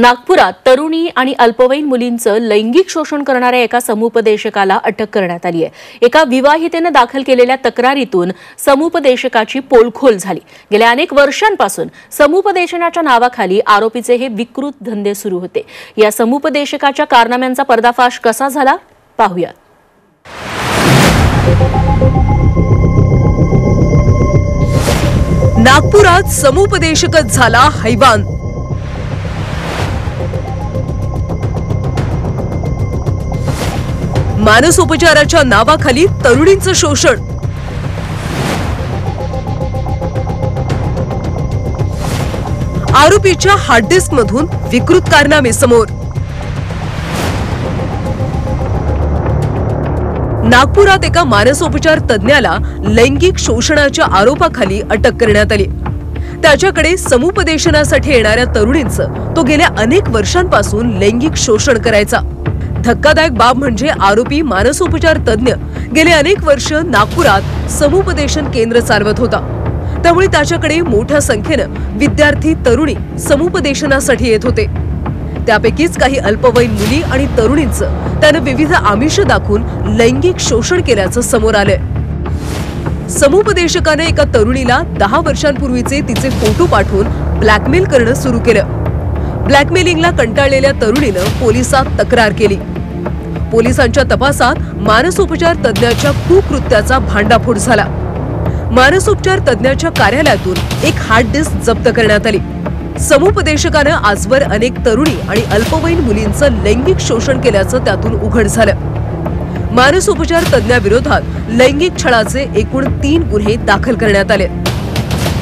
नागपुरात तरुणी आणि अल्पवयीन मुलींचं लैंगिक शोषण करणाऱ्या एका समुपदेशकाला अटक करण्यात आली आहे। एका विवाहितेने दाखल केलेल्या तक्रारीतून समुपदेशकाची पोलखोल झाली। गेल्या अनेक वर्षांपासून समुपदेशनाच्या नावाखाली आरोपीचे हे विकृत धंदे सुरू होते। या समुपदेशकाच्या कारनाम्यांचा पर्दाफाश कसा झाला पाहूया। नागपुरात समुपदेशकच झाला हैवान। मानसोपचाराच्या नावाखाली तरुणींचं शोषण। आरोपीच्या हार्डडिस्क मधून विकृत कारनामे समोर। नागपुरात एका मानसोपचार तज्ञाला लैंगिक शोषणाच्या आरोपाखाली अटक करण्यात आली। त्याच्याकडे समुपदेशनासाठी येणाऱ्या तरुणींचं तो गेल्या अनेक वर्षांपासून लैंगिक शोषण करायचा। धक्कादायक बाब म्हणजे आरोपी मानसोपचार तज्ञ गेले अनेक वर्ष नागपुरात समुपदेशन केंद्र चालवत होता। त्यामुळे त्याच्याकडे मोठ्या संख्येनं विद्यार्थी तरुणी समुपदेशनासाठी येत होते। त्यापैकीच काही अल्पवयीन मुली आणि तरुणींचं त्यानं विविध आमिष दाखवून लैंगिक शोषण केल्याचं समोर आलंय। समुपदेशकाने एका तरुणीला 10 वर्षांपूर्वीचे तिचे फोटो पाठवून ब्लॅकमेल करणं सुरू केलं। ब्लॅकमेलिंगला कंटाळलेल्या तरुणीनं पोलिसात तक्रार केली। पोलिसांच्या तपासात मानसोपचार तज्ञाच्या कुकृत्याचा भांडाफोड झाला। मानसोपचार तज्ञाच्या कार्यालयातून एक हार्ड डिस्क जप्त करण्यात आली। समुपदेशकानं आजवर अनेक तरुणी आणि अल्पवयीन मुलींचं लैंगिक शोषण केल्याचं त्यातून उघड झालं। मानसोपचार तज्ञाविरोधात लैंगिक छळाचे एकूण 3 गुन्हे दाखल करण्यात आले।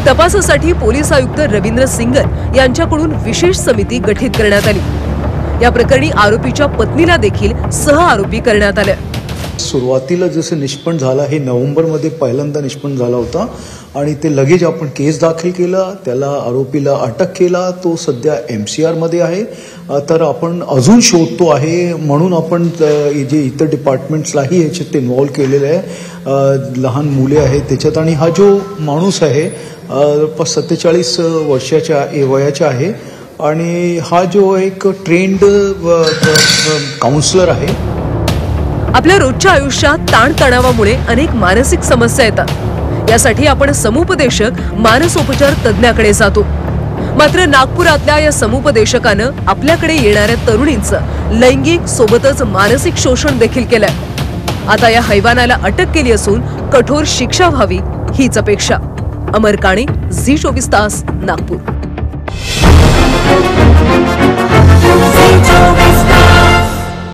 तपासासाठी पोलीस आयुक्त रवींद्र सिंगर यांच्याकडून विशेष समिती गठीत करण्यात आली। या प्रकरणी आरोपीच्या पत्नीला देखील सहआरोपी करण्यात आले। सुरुवातीला जसं निष्पन्न झाला हे नोव्हेंबरमध्ये पहिल्यांदा निष्पन्न झाला होता आणि ते लगेच आपण केस दाखल केला, त्याला आरोपीला अटक केला। तो सध्या MCR मध्ये आहे। तर आपण अजून शोधतो आहे म्हणून आपण जे इतर डिपार्टमेंट्सलाही याच्यात इन्व्हॉल्व केलेलं आहे। लहान मुले आहेत त्याच्यात आणि हा जो माणूस आहे 47 वर्षाच्या वयाचा आहे आणि हा जो एक ट्रेंड काउन्सिलर आहे। आपल्या रोजच्या आयुष्यात ताणतणावामुळे अनेक मानसिक समस्या येतात। यासाठी आपण समुपदेशक मानसोपचार तज्ञाकडे जातो। मात्र नागपुरातल्या या समुपदेशकानं आपल्याकडे येणाऱ्या तरुणींचं लैंगिक सोबतच मानसिक शोषण देखील केलंय। आता या हैवानाला अटक केली असून कठोर शिक्षा व्हावी हीच अपेक्षा। अमर काणे, झी 24 तास, नागपूर।